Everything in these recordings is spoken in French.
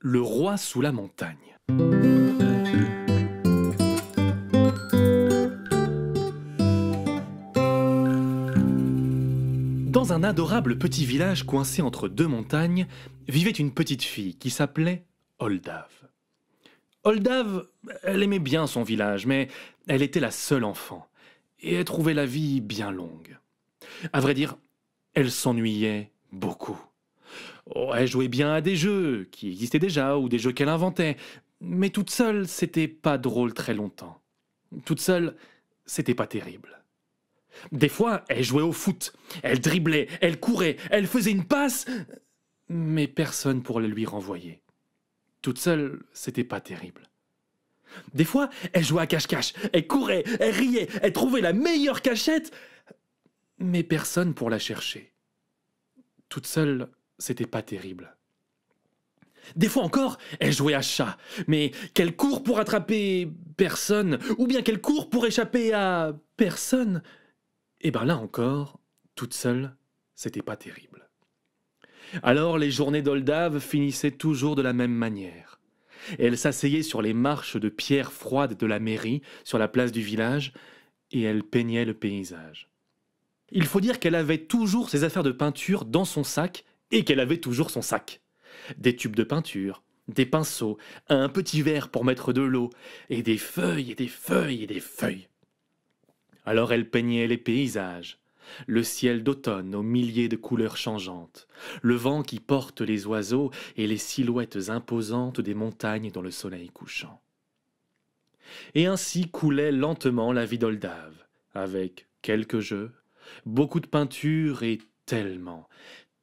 Le roi sous la montagne. Dans un adorable petit village coincé entre deux montagnes, vivait une petite fille qui s'appelait Oldave. Oldave, elle aimait bien son village, mais elle était la seule enfant, et elle trouvait la vie bien longue. À vrai dire, elle s'ennuyait beaucoup. Oh, elle jouait bien à des jeux qui existaient déjà ou des jeux qu'elle inventait, mais toute seule, c'était pas drôle très longtemps. Toute seule, c'était pas terrible. Des fois, elle jouait au foot, elle driblait, elle courait, elle faisait une passe, mais personne pour le lui renvoyer. Toute seule, c'était pas terrible. Des fois, elle jouait à cache-cache, elle courait, elle riait, elle trouvait la meilleure cachette, mais personne pour la chercher. Toute seule, c'était pas terrible. Des fois encore, elle jouait à chat, mais qu'elle court pour attraper personne, ou bien qu'elle court pour échapper à personne, et ben là encore, toute seule, c'était pas terrible. Alors les journées d'Oldave finissaient toujours de la même manière. Elle s'asseyait sur les marches de pierre froide de la mairie, sur la place du village, et elle peignait le paysage. Il faut dire qu'elle avait toujours ses affaires de peinture dans son sac, et qu'elle avait toujours son sac. Des tubes de peinture, des pinceaux, un petit verre pour mettre de l'eau, et des feuilles et des feuilles et des feuilles. Alors elle peignait les paysages, le ciel d'automne aux milliers de couleurs changeantes, le vent qui porte les oiseaux et les silhouettes imposantes des montagnes dans le soleil couchant. Et ainsi coulait lentement la vie d'Oldave, avec quelques jeux, beaucoup de peinture et tellement,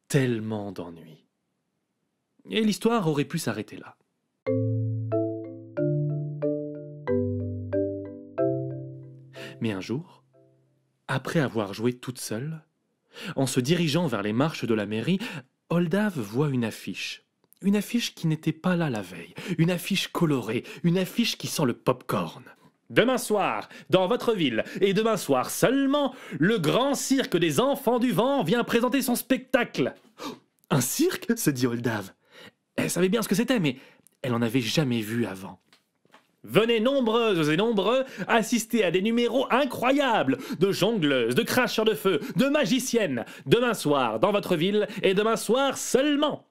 tellement d'ennuis. Et l'histoire aurait pu s'arrêter là. Mais un jour, après avoir joué toute seule, en se dirigeant vers les marches de la mairie, Oldave voit une affiche qui n'était pas là la veille, une affiche colorée, une affiche qui sent le pop-corn. Demain soir, dans votre ville, et demain soir seulement, le grand cirque des enfants du vent vient présenter son spectacle. Un cirque, se dit Oldave. Elle savait bien ce que c'était, mais elle n'en avait jamais vu avant. Venez nombreuses et nombreux assister à des numéros incroyables de jongleuses, de cracheurs de feu, de magiciennes, demain soir dans votre ville et demain soir seulement.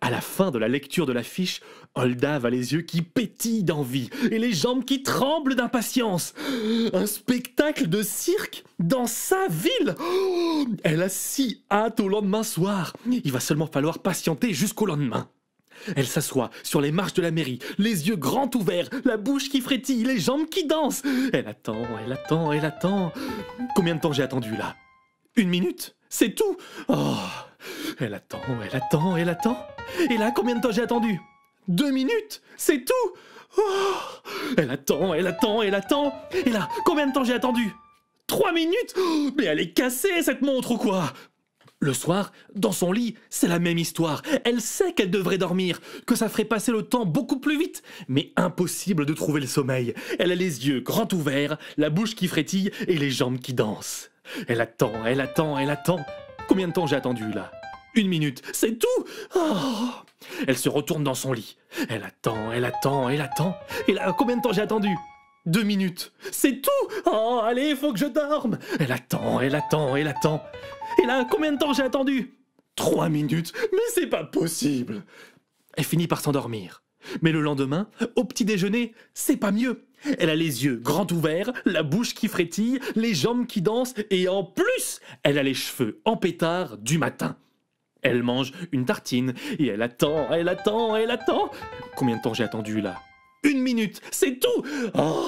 À la fin de la lecture de l'affiche, Oldave a les yeux qui pétillent d'envie et les jambes qui tremblent d'impatience. Un spectacle de cirque dans sa ville. Oh, elle a si hâte au lendemain soir. Il va seulement falloir patienter jusqu'au lendemain. Elle s'assoit sur les marches de la mairie, les yeux grands ouverts, la bouche qui frétille, les jambes qui dansent. Elle attend, elle attend, elle attend. Combien de temps j'ai attendu là? 1 minute? C'est tout? Oh, elle attend, elle attend, elle attend. Et là, combien de temps j'ai attendu? 2 minutes? C'est tout? Oh, elle attend, elle attend, elle attend. Et là, combien de temps j'ai attendu? 3 minutes? Oh, mais elle est cassée cette montre ou quoi? Le soir, dans son lit, c'est la même histoire. Elle sait qu'elle devrait dormir, que ça ferait passer le temps beaucoup plus vite, mais impossible de trouver le sommeil. Elle a les yeux grands ouverts, la bouche qui frétille et les jambes qui dansent. Elle attend, elle attend, elle attend. Combien de temps j'ai attendu là? 1 minute, c'est tout. Oh, elle se retourne dans son lit. Elle attend, elle attend, elle attend. Et là, combien de temps j'ai attendu? 2 minutes, c'est tout. Oh, allez, faut que je dorme. Elle attend, elle attend, elle attend. Et là, combien de temps j'ai attendu? 3 minutes, mais c'est pas possible. Elle finit par s'endormir. Mais le lendemain, au petit déjeuner, c'est pas mieux. Elle a les yeux grands ouverts, la bouche qui frétille, les jambes qui dansent, et en plus, elle a les cheveux en pétard du matin. Elle mange une tartine, et elle attend, elle attend, elle attend. Combien de temps j'ai attendu là? 1 minute, c'est tout. Oh,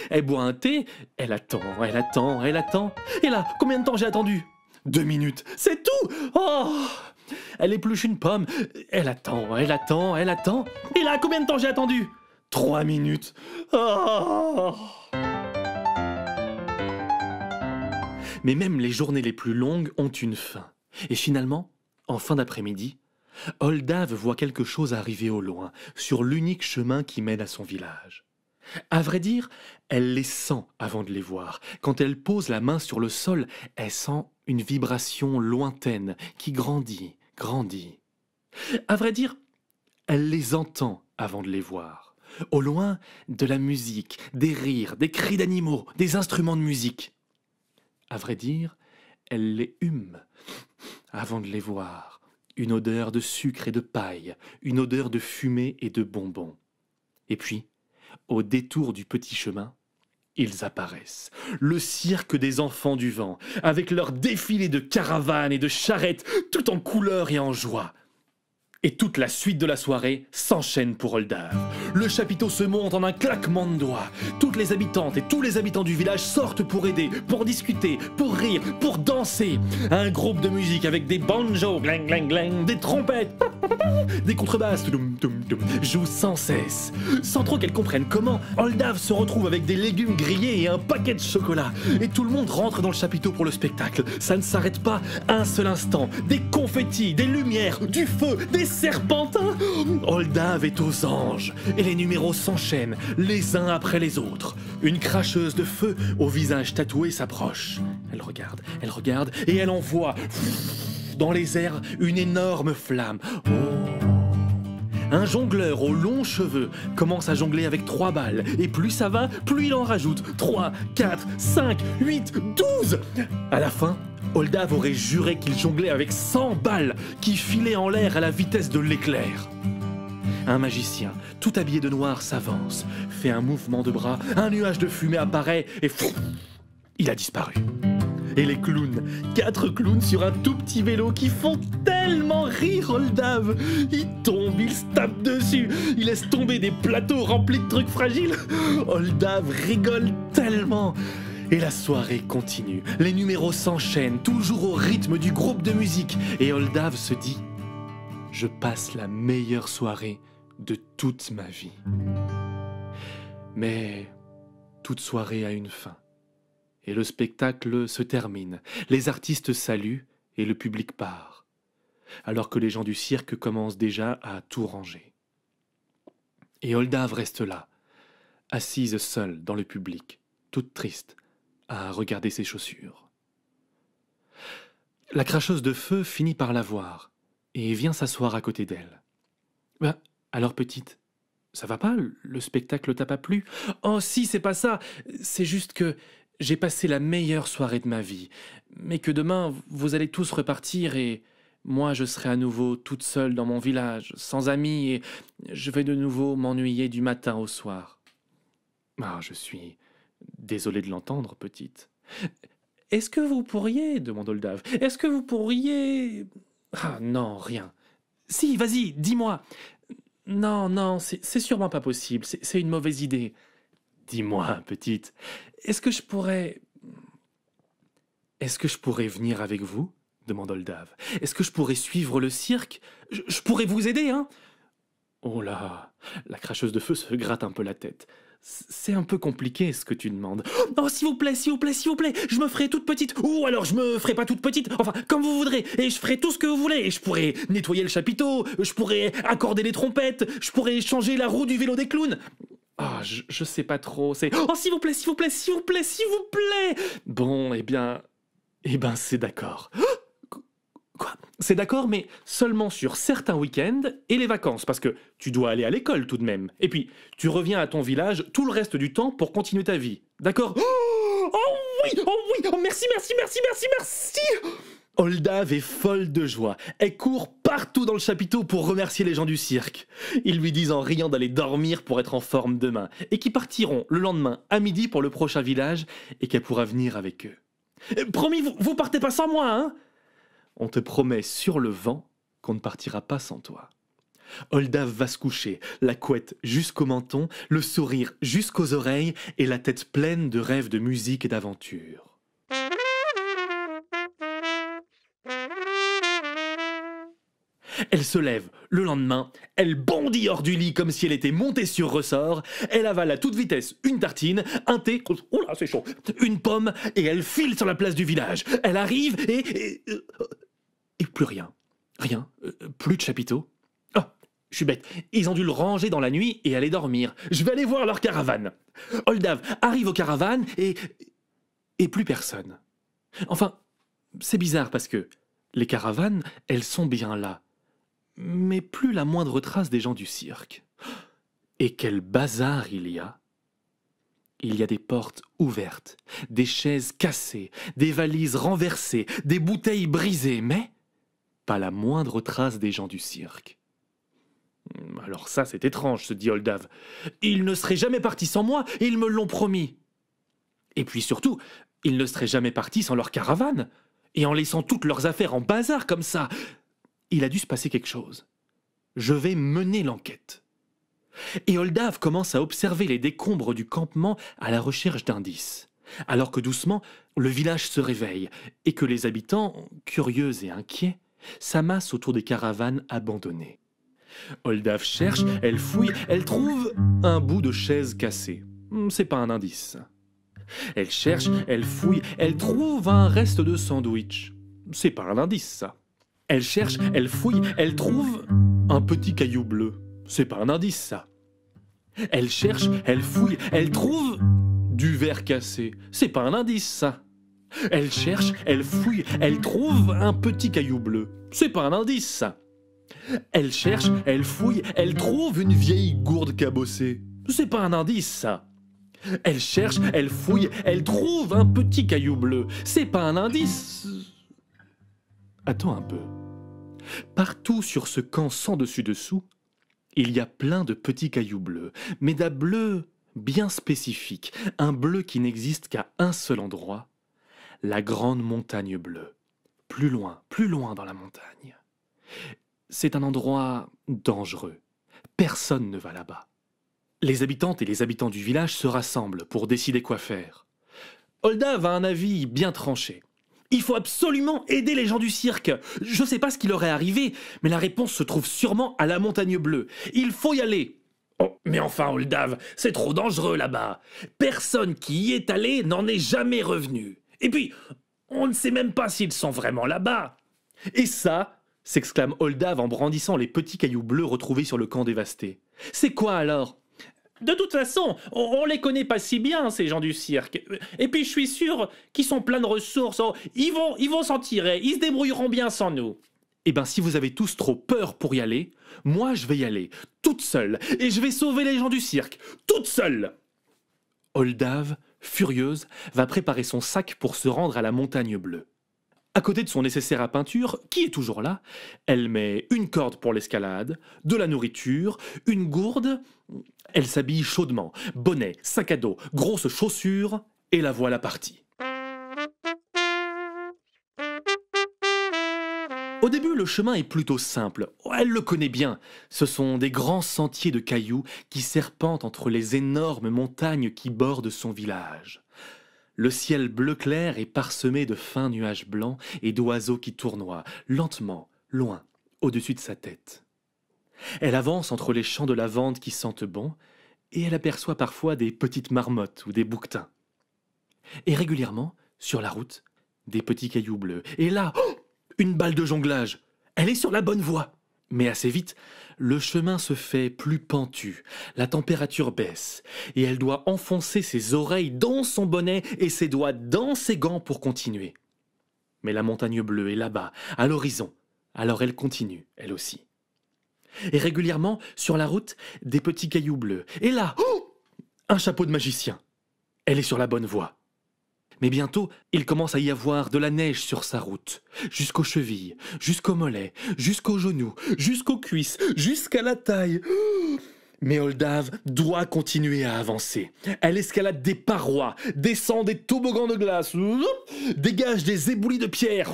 elle boit un thé, elle attend, elle attend, elle attend. Et là, combien de temps j'ai attendu? 2 minutes, c'est tout. Oh, elle épluche une pomme, elle attend, elle attend, elle attend. Et là, combien de temps j'ai attendu? 3 minutes. Oh. Mais même les journées les plus longues ont une fin. Et finalement, en fin d'après-midi, Oldave voit quelque chose arriver au loin, sur l'unique chemin qui mène à son village. À vrai dire, elle les sent avant de les voir. Quand elle pose la main sur le sol, elle sent une vibration lointaine qui grandit, grandit. À vrai dire, Elle les entend avant de les voir. Au loin, de la musique, des rires, des cris d'animaux, des instruments de musique. À vrai dire, elle les hume avant de les voir. Une odeur de sucre et de paille, une odeur de fumée et de bonbons. Et puis, au détour du petit chemin, ils apparaissent, le cirque des enfants du vent, avec leur défilé de caravanes et de charrettes, tout en couleur et en joie. Et toute la suite de la soirée s'enchaîne pour Oldave. Le chapiteau se monte en un claquement de doigts. Toutes les habitantes et tous les habitants du village sortent pour aider, pour discuter, pour rire, pour danser. Un groupe de musique avec des banjos, gling gling gling, des trompettes, des contrebasses, toum, toum, toum, joue sans cesse. Sans trop qu'elle comprenne comment, Oldave se retrouve avec des légumes grillés et un paquet de chocolat. Et tout le monde rentre dans le chapiteau pour le spectacle. Ça ne s'arrête pas un seul instant. Des confettis, des lumières, du feu, des serpentins. Oldave est aux anges. Et les numéros s'enchaînent, les uns après les autres. Une cracheuse de feu au visage tatoué s'approche. Elle regarde, et elle envoie dans les airs une énorme flamme. Oh. Un jongleur aux longs cheveux commence à jongler avec 3 balles. Et plus ça va, plus il en rajoute. 3, 4, 5, 8, 12. À la fin, Oldave aurait juré qu'il jonglait avec 100 balles qui filaient en l'air à la vitesse de l'éclair. Un magicien, tout habillé de noir, s'avance, fait un mouvement de bras, un nuage de fumée apparaît et il a disparu. Et les clowns, 4 clowns sur un tout petit vélo qui font tellement rire Oldave. Ils tombent, ils se tapent dessus, ils laissent tomber des plateaux remplis de trucs fragiles. Oldave rigole tellement. Et la soirée continue, les numéros s'enchaînent, toujours au rythme du groupe de musique. Et Oldave se dit « Je passe la meilleure soirée de toute ma vie. » Mais toute soirée a une fin. Et le spectacle se termine, les artistes saluent et le public part, alors que les gens du cirque commencent déjà à tout ranger. Et Oldave reste là, assise seule dans le public, toute triste, à regarder ses chaussures. La cracheuse de feu finit par la voir et vient s'asseoir à côté d'elle. « Ben, alors petite, ça va pas? Le spectacle t'a pas plu? »« Oh si, c'est pas ça, c'est juste que... j'ai passé la meilleure soirée de ma vie, mais que demain, vous allez tous repartir et moi, je serai à nouveau toute seule dans mon village, sans amis, et je vais de nouveau m'ennuyer du matin au soir. »« Ah, je suis désolé de l'entendre, petite. »« Est-ce que vous pourriez, demande Oldave, est-ce que vous pourriez... » »« Ah non, rien. »« Si, vas-y, dis-moi. »« Non, c'est sûrement pas possible, c'est une mauvaise idée. »« Dis-moi, petite. » Est-ce que je pourrais venir avec vous? Demande Oldave. Est-ce que je pourrais suivre le cirque? Je pourrais vous aider, hein? Oh là, la cracheuse de feu se gratte un peu la tête. C'est un peu compliqué ce que tu demandes. Oh, s'il vous plaît, je me ferai toute petite. Ou alors je me ferai pas toute petite. Enfin, comme vous voudrez. Et je ferai tout ce que vous voulez. Et je pourrais nettoyer le chapiteau. Je pourrais accorder les trompettes. Je pourrais changer la roue du vélo des clowns. Ah, je sais pas trop, c'est... Oh, s'il vous plaît. Bon, eh bien, c'est d'accord. Quoi? C'est d'accord, mais seulement sur certains week-ends et les vacances, parce que tu dois aller à l'école tout de même. Et puis, tu reviens à ton village tout le reste du temps pour continuer ta vie. D'accord? Oh oui, merci. Oldave est folle de joie. Elle court partout dans le chapiteau pour remercier les gens du cirque. Ils lui disent en riant d'aller dormir pour être en forme demain et qu'ils partiront le lendemain à midi pour le prochain village et qu'elle pourra venir avec eux. Promis, vous partez pas sans moi, hein? On te promet sur le vent qu'on ne partira pas sans toi. Oldave va se coucher, la couette jusqu'au menton, le sourire jusqu'aux oreilles et la tête pleine de rêves de musique et d'aventure. Elle se lève le lendemain, elle bondit hors du lit comme si elle était montée sur ressort, elle avale à toute vitesse une tartine, un thé, oula c'est chaud, une pomme et elle file sur la place du village. Elle arrive et plus rien, plus de chapiteau. Oh, je suis bête, ils ont dû le ranger dans la nuit et aller dormir. Je vais aller voir leur caravane. Oldave arrive aux caravanes et plus personne. Enfin, c'est bizarre parce que les caravanes, elles sont bien là. mais plus la moindre trace des gens du cirque. Et quel bazar il y a! Il y a des portes ouvertes, des chaises cassées, des valises renversées, des bouteilles brisées, mais pas la moindre trace des gens du cirque. Alors ça, c'est étrange, se dit Oldave. Ils ne seraient jamais partis sans moi, ils me l'ont promis. Et puis surtout, ils ne seraient jamais partis sans leur caravane, et en laissant toutes leurs affaires en bazar comme ça. Il a dû se passer quelque chose. Je vais mener l'enquête. Et Oldave commence à observer les décombres du campement à la recherche d'indices, alors que doucement, le village se réveille, et que les habitants, curieux et inquiets, s'amassent autour des caravanes abandonnées. Oldave cherche, elle fouille, elle trouve un bout de chaise cassée. C'est pas un indice. Elle cherche, elle fouille, elle trouve un reste de sandwich. C'est pas un indice, ça. Elle cherche, elle fouille, elle trouve un petit caillou bleu. C'est pas un indice, ça. Elle cherche, elle fouille, elle trouve du verre cassé. C'est pas un indice, ça. Elle cherche, elle fouille, elle trouve un petit caillou bleu. C'est pas un indice, ça. Elle cherche, elle fouille, elle trouve une vieille gourde cabossée. C'est pas un indice, ça. Elle cherche, elle fouille, elle trouve un petit caillou bleu. C'est pas un indice. Attends un peu. Partout sur ce camp sans dessus-dessous, il y a plein de petits cailloux bleus, mais d'un bleu bien spécifique, un bleu qui n'existe qu'à un seul endroit, la grande montagne bleue. Plus loin dans la montagne. C'est un endroit dangereux. Personne ne va là-bas. Les habitantes et les habitants du village se rassemblent pour décider quoi faire. Oldave a un avis bien tranché. Il faut absolument aider les gens du cirque. Je ne sais pas ce qui leur est arrivé, mais la réponse se trouve sûrement à la montagne bleue. Il faut y aller. Oh, mais enfin, Oldave, c'est trop dangereux là-bas. Personne qui y est allé n'en est jamais revenu. Et puis, on ne sait même pas s'ils sont vraiment là-bas. Et ça, s'exclame Oldave en brandissant les petits cailloux bleus retrouvés sur le camp dévasté. C'est quoi alors ? De toute façon, on les connaît pas si bien, ces gens du cirque. Et puis je suis sûr qu'ils sont pleins de ressources. Oh, ils vont s'en tirer, ils se débrouilleront bien sans nous. Eh ben, si vous avez tous trop peur pour y aller, moi je vais y aller, toute seule, et je vais sauver les gens du cirque, toute seule. Oldave, furieuse, va préparer son sac pour se rendre à la montagne bleue. À côté de son nécessaire à peinture, qui est toujours là, elle met une corde pour l'escalade, de la nourriture, une gourde. Elle s'habille chaudement, bonnet, sac à dos, grosses chaussures, et la voilà partie. Au début, le chemin est plutôt simple. Elle le connaît bien. Ce sont des grands sentiers de cailloux qui serpentent entre les énormes montagnes qui bordent son village. Le ciel bleu clair est parsemé de fins nuages blancs et d'oiseaux qui tournoient, lentement, loin, au-dessus de sa tête. Elle avance entre les champs de lavande qui sentent bon, et elle aperçoit parfois des petites marmottes ou des bouquetins. Et régulièrement, sur la route, des petits cailloux bleus. Et là, une balle de jonglage. Elle est sur la bonne voie. Mais assez vite, le chemin se fait plus pentu, la température baisse, et elle doit enfoncer ses oreilles dans son bonnet et ses doigts dans ses gants pour continuer. Mais la montagne bleue est là-bas, à l'horizon, alors elle continue, elle aussi. Et régulièrement, sur la route, des petits cailloux bleus. Et là, un chapeau de magicien. Elle est sur la bonne voie. Mais bientôt, il commence à y avoir de la neige sur sa route, jusqu'aux chevilles, jusqu'aux mollets, jusqu'aux genoux, jusqu'aux cuisses, jusqu'à la taille. Mais Oldave doit continuer à avancer. Elle escalade des parois, descend des toboggans de glace, dégage des éboulis de pierre.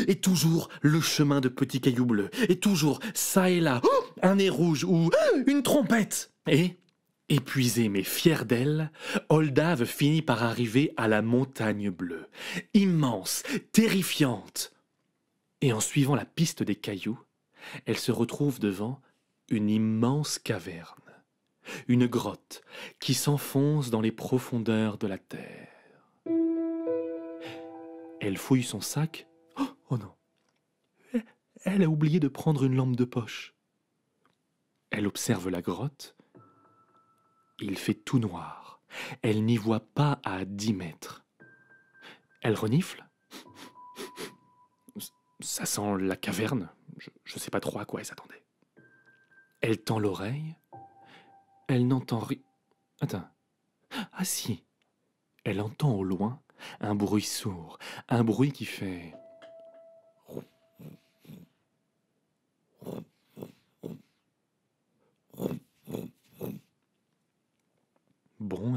Et toujours le chemin de petits cailloux bleus. Et toujours, ça et là, un nez rouge ou une trompette. Et, épuisée mais fière d'elle, Oldave finit par arriver à la montagne bleue. Immense, terrifiante. Et en suivant la piste des cailloux, elle se retrouve devant une immense caverne. Une grotte qui s'enfonce dans les profondeurs de la terre. Elle fouille son sac. Oh non, elle a oublié de prendre une lampe de poche. Elle observe la grotte. Il fait tout noir. Elle n'y voit pas à 10 mètres. Elle renifle. Ça sent la caverne. Je sais pas trop à quoi elle s'attendait. Elle tend l'oreille. Elle n'entend rien. Attends. Ah si. Elle entend au loin un bruit sourd. Un bruit qui fait... Bon,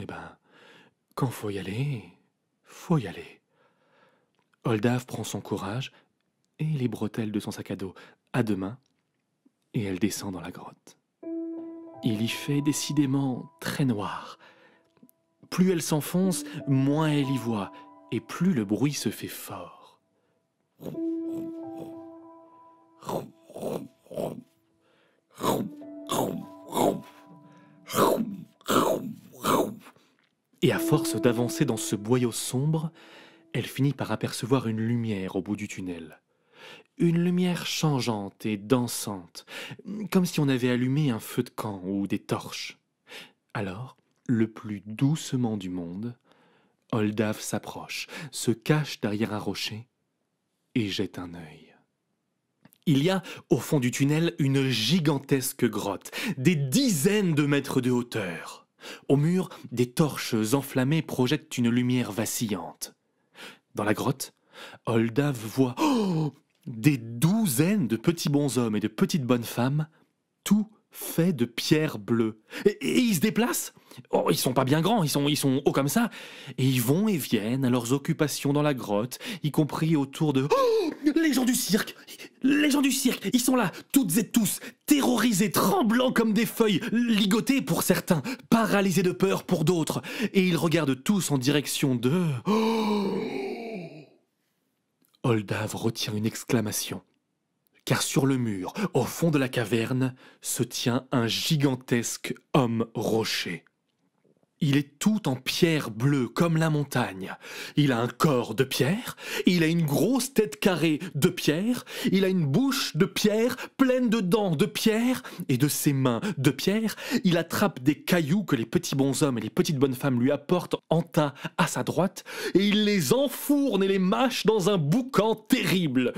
quand faut y aller, faut y aller. Oldav prend son courage et les bretelles de son sac à dos à deux mains, et elle descend dans la grotte. Il y fait décidément très noir. Plus elle s'enfonce, moins elle y voit, et plus le bruit se fait fort. Et à force d'avancer dans ce boyau sombre, elle finit par apercevoir une lumière au bout du tunnel. Une lumière changeante et dansante, comme si on avait allumé un feu de camp ou des torches. Alors, le plus doucement du monde, Oldav s'approche, se cache derrière un rocher et jette un œil. Il y a, au fond du tunnel, une gigantesque grotte, des dizaines de mètres de hauteur. Au mur, des torches enflammées projettent une lumière vacillante. Dans la grotte, Oldav voit des douzaines de petits bonshommes et de petites bonnes femmes, tout fait de pierre bleue. Et ils se déplacent. Oh, ils sont pas bien grands, ils sont hauts comme ça. Et ils vont et viennent à leurs occupations dans la grotte, y compris autour de... Oh, les gens du cirque! Les gens du cirque, ils sont là, toutes et tous, terrorisés, tremblants comme des feuilles, ligotés pour certains, paralysés de peur pour d'autres. Et ils regardent tous en direction de... Oldav retient une exclamation. Car sur le mur, au fond de la caverne, se tient un gigantesque homme rocher. Il est tout en pierre bleue comme la montagne. Il a un corps de pierre, il a une grosse tête carrée de pierre, il a une bouche de pierre pleine de dents de pierre, et de ses mains de pierre, il attrape des cailloux que les petits bonshommes et les petites bonnes femmes lui apportent en tas à sa droite, et il les enfourne et les mâche dans un boucan terrible.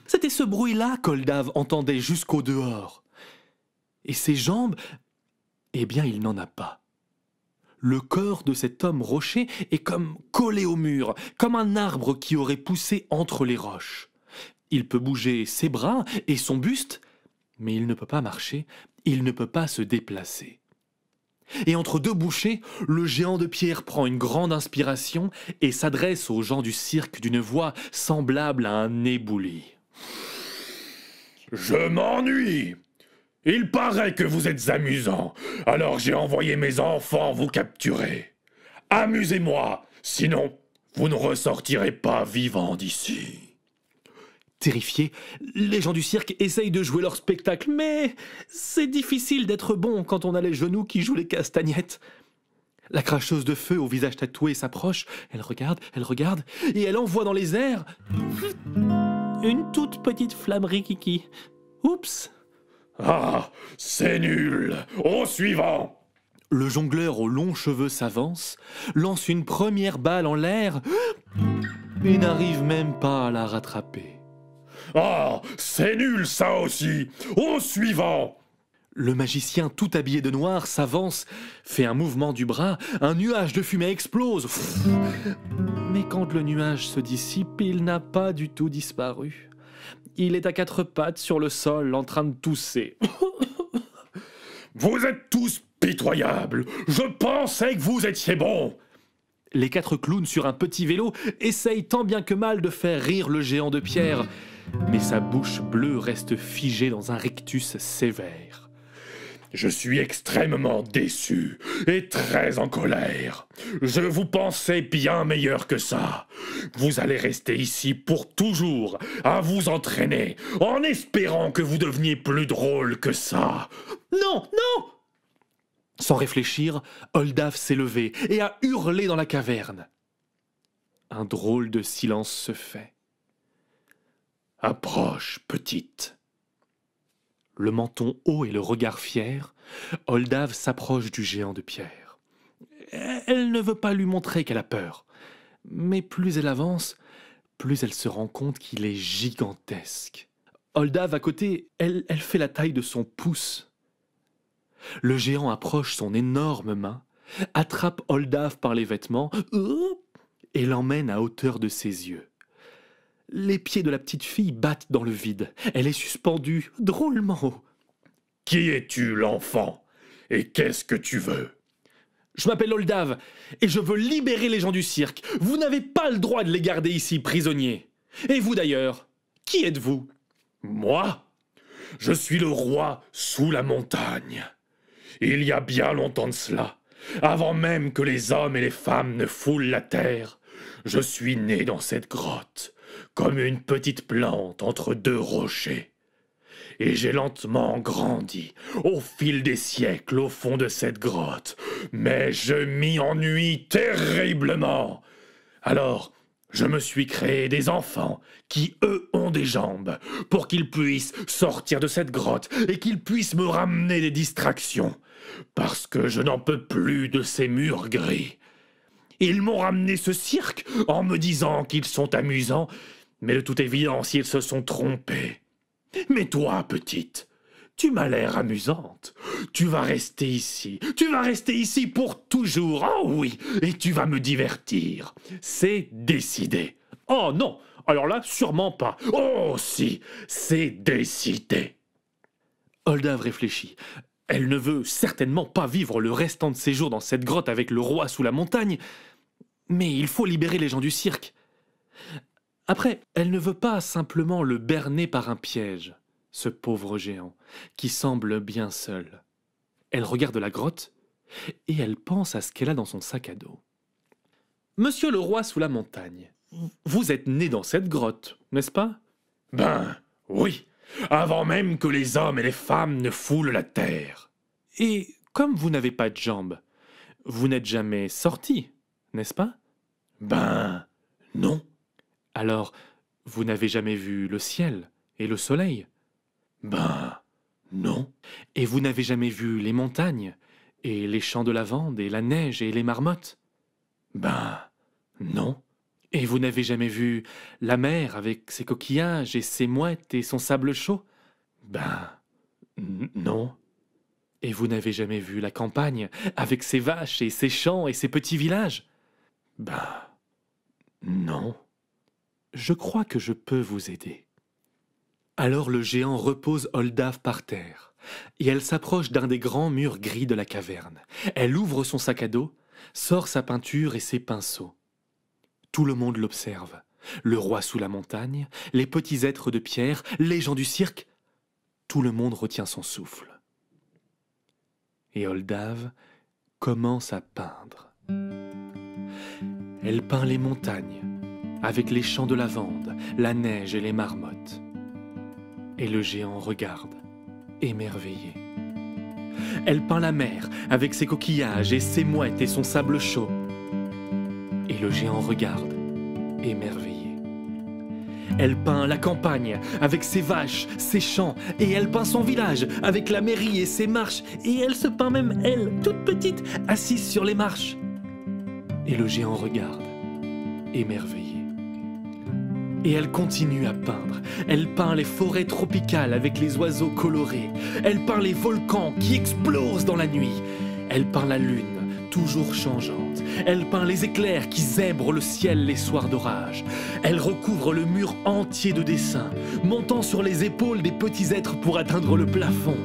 C'était ce bruit-là qu'Oldav entendait jusqu'au dehors. Et ses jambes, eh bien, il n'en a pas. Le corps de cet homme rocher est comme collé au mur, comme un arbre qui aurait poussé entre les roches. Il peut bouger ses bras et son buste, mais il ne peut pas marcher, il ne peut pas se déplacer. Et entre deux bouchées, le géant de pierre prend une grande inspiration et s'adresse aux gens du cirque d'une voix semblable à un éboulis. « Je m'ennuie. Il paraît que vous êtes amusant, alors j'ai envoyé mes enfants vous capturer. Amusez-moi, sinon vous ne ressortirez pas vivant d'ici. » Terrifiés, les gens du cirque essayent de jouer leur spectacle, mais c'est difficile d'être bon quand on a les genoux qui jouent les castagnettes. La cracheuse de feu au visage tatoué s'approche, elle regarde, et elle envoie dans les airs une toute petite flamme rikiki. Oups! Ah, c'est nul. Au suivant. Le jongleur aux longs cheveux s'avance, lance une première balle en l'air, et n'arrive même pas à la rattraper. Ah, c'est nul ça aussi. Au suivant. Le magicien tout habillé de noir s'avance, fait un mouvement du bras, un nuage de fumée explose. Mais quand le nuage se dissipe, il n'a pas du tout disparu. Il est à quatre pattes sur le sol en train de tousser. Vous êtes tous pitoyables. Je pensais que vous étiez bons. Les quatre clowns sur un petit vélo essayent tant bien que mal de faire rire le géant de pierre, mais sa bouche bleue reste figée dans un rictus sévère. Je suis extrêmement déçu et très en colère. Je vous pensais bien meilleur que ça. Vous allez rester ici pour toujours, à vous entraîner, en espérant que vous deveniez plus drôle que ça. Non, non! Sans réfléchir, Oldav s'est levé et a hurlé dans la caverne. Un drôle de silence se fait. Approche, petite. Le menton haut et le regard fier, Oldav s'approche du géant de pierre. Elle ne veut pas lui montrer qu'elle a peur. Mais plus elle avance, plus elle se rend compte qu'il est gigantesque. Oldav, à côté, elle fait la taille de son pouce. Le géant approche son énorme main, attrape Oldav par les vêtements et l'emmène à hauteur de ses yeux. Les pieds de la petite fille battent dans le vide. Elle est suspendue drôlement haut. « Qui es-tu, l'enfant? Et qu'est-ce que tu veux ?» « Je m'appelle Oldav, et je veux libérer les gens du cirque. Vous n'avez pas le droit de les garder ici, prisonniers. Et vous d'ailleurs, qui êtes-vous ?»« Moi, je suis le roi sous la montagne. Il y a bien longtemps de cela, avant même que les hommes et les femmes ne foulent la terre, je suis né dans cette grotte, comme une petite plante entre deux rochers. Et j'ai lentement grandi, au fil des siècles, au fond de cette grotte. Mais je m'y ennuie terriblement. Alors, je me suis créé des enfants qui, eux, ont des jambes, pour qu'ils puissent sortir de cette grotte et qu'ils puissent me ramener des distractions, parce que je n'en peux plus de ces murs gris. Ils m'ont ramené ce cirque en me disant qu'ils sont amusants, mais de toute évidence, ils se sont trompés. Mais toi, petite, tu m'as l'air amusante. Tu vas rester ici. Tu vas rester ici pour toujours. Oh oui, et tu vas me divertir. C'est décidé. Oh non, alors là, sûrement pas. Oh si, c'est décidé. Oldav réfléchit. Elle ne veut certainement pas vivre le restant de ses jours dans cette grotte avec le roi sous la montagne, mais il faut libérer les gens du cirque. Après, elle ne veut pas simplement le berner par un piège, ce pauvre géant, qui semble bien seul. Elle regarde la grotte, et elle pense à ce qu'elle a dans son sac à dos. « Monsieur le roi sous la montagne, vous êtes né dans cette grotte, n'est-ce pas ?»« Ben, oui, avant même que les hommes et les femmes ne foulent la terre. »« Et comme vous n'avez pas de jambes, vous n'êtes jamais sorti, n'est-ce pas ?»« Ben, non. » Alors, vous n'avez jamais vu le ciel et le soleil? Ben, non. Et vous n'avez jamais vu les montagnes et les champs de lavande et la neige et les marmottes? Ben, non. Et vous n'avez jamais vu la mer avec ses coquillages et ses mouettes et son sable chaud? Ben, non. Et vous n'avez jamais vu la campagne avec ses vaches et ses champs et ses petits villages? Ben, non. Je crois que je peux vous aider. Alors le géant repose Oldav par terre, et elle s'approche d'un des grands murs gris de la caverne. Elle ouvre son sac à dos, sort sa peinture et ses pinceaux. Tout le monde l'observe. Le roi sous la montagne, les petits êtres de pierre, les gens du cirque. Tout le monde retient son souffle. Et Oldav commence à peindre. Elle peint les montagnes, avec les champs de lavande, la neige et les marmottes. Et le géant regarde, émerveillé. Elle peint la mer, avec ses coquillages et ses mouettes et son sable chaud. Et le géant regarde, émerveillé. Elle peint la campagne, avec ses vaches, ses champs, et elle peint son village, avec la mairie et ses marches, et elle se peint même, elle, toute petite, assise sur les marches. Et le géant regarde, émerveillé. Et elle continue à peindre. Elle peint les forêts tropicales avec les oiseaux colorés. Elle peint les volcans qui explosent dans la nuit. Elle peint la lune, toujours changeante. Elle peint les éclairs qui zèbrent le ciel les soirs d'orage. Elle recouvre le mur entier de dessins, montant sur les épaules des petits êtres pour atteindre le plafond.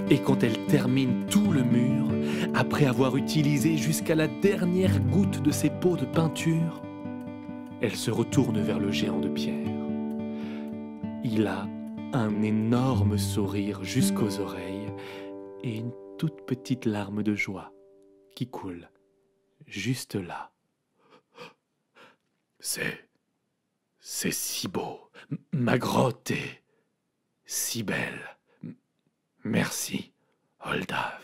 Et quand elle termine tout le mur, après avoir utilisé jusqu'à la dernière goutte de ses pots de peinture, elle se retourne vers le géant de pierre. Il a un énorme sourire jusqu'aux oreilles et une toute petite larme de joie qui coule juste là. C'est si beau. Ma grotte est si belle. Merci, Oldav.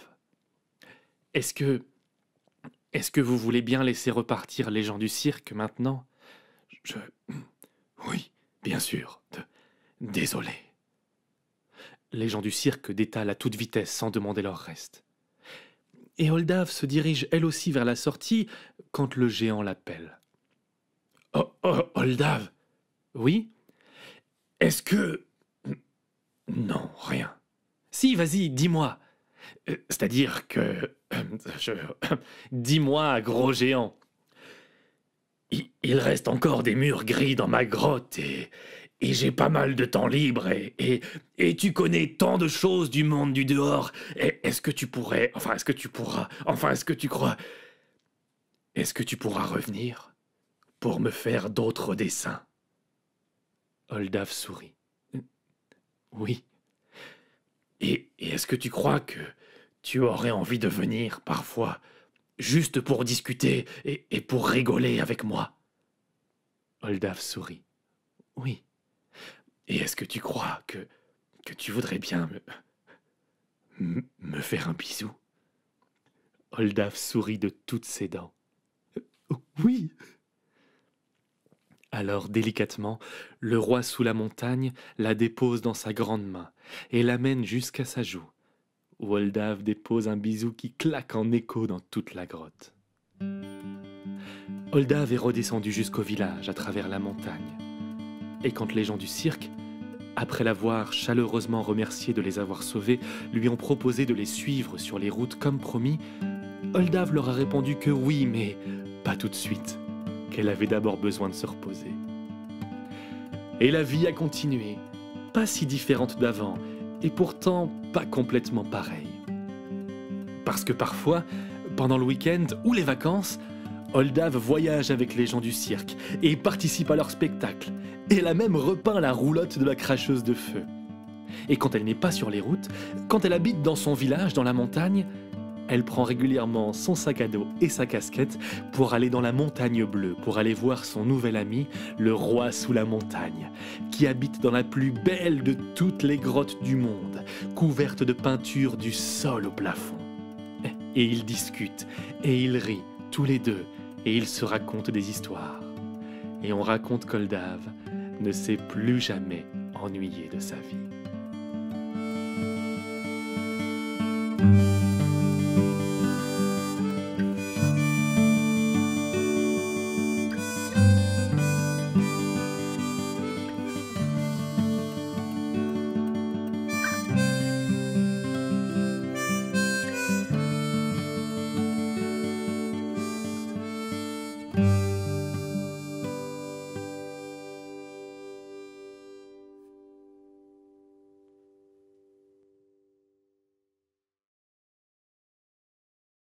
Est-ce que vous voulez bien laisser repartir les gens du cirque maintenant ? Oui, bien sûr. Désolé. Les gens du cirque détalent à toute vitesse sans demander leur reste. et Holdave se dirige elle aussi vers la sortie quand le géant l'appelle. « Oh, oh, Holdave, Oui? est-ce que... » Non, rien. Si, vas-y, dis-moi. C'est-à-dire que... Dis-moi, gros géant. Il reste encore des murs gris dans ma grotte et j'ai pas mal de temps libre et tu connais tant de choses du monde du dehors. Est-ce que tu pourrais... Enfin, est-ce que tu pourras... Enfin, est-ce que tu crois... Est-ce que tu pourras revenir pour me faire d'autres dessins? Holdave sourit. Oui. Et est-ce que tu crois que tu aurais envie de venir parfois, juste pour discuter et pour rigoler avec moi? Holdave sourit. Oui. Et est-ce que tu crois que tu voudrais bien me faire un bisou? Holdave sourit de toutes ses dents. Oui. Alors, délicatement, le roi sous la montagne la dépose dans sa grande main et l'amène jusqu'à sa joue, où Holdave dépose un bisou qui claque en écho dans toute la grotte. Holdave est redescendu jusqu'au village à travers la montagne. Et quand les gens du cirque, après l'avoir chaleureusement remercié de les avoir sauvés, lui ont proposé de les suivre sur les routes comme promis, Holdave leur a répondu que oui, mais pas tout de suite, qu'elle avait d'abord besoin de se reposer. Et la vie a continué, pas si différente d'avant, et pourtant pas complètement pareille. Parce que parfois, pendant le week-end ou les vacances, Holdave voyage avec les gens du cirque et participe à leur spectacle. Et elle a même repeint la roulotte de la cracheuse de feu. Et quand elle n'est pas sur les routes, quand elle habite dans son village, dans la montagne, elle prend régulièrement son sac à dos et sa casquette pour aller dans la montagne bleue, pour aller voir son nouvel ami, le roi sous la montagne, qui habite dans la plus belle de toutes les grottes du monde, couverte de peintures du sol au plafond. Et ils discutent, et ils rient, tous les deux, et ils se racontent des histoires. Et on raconte qu'Holdave ne s'est plus jamais ennuyé de sa vie.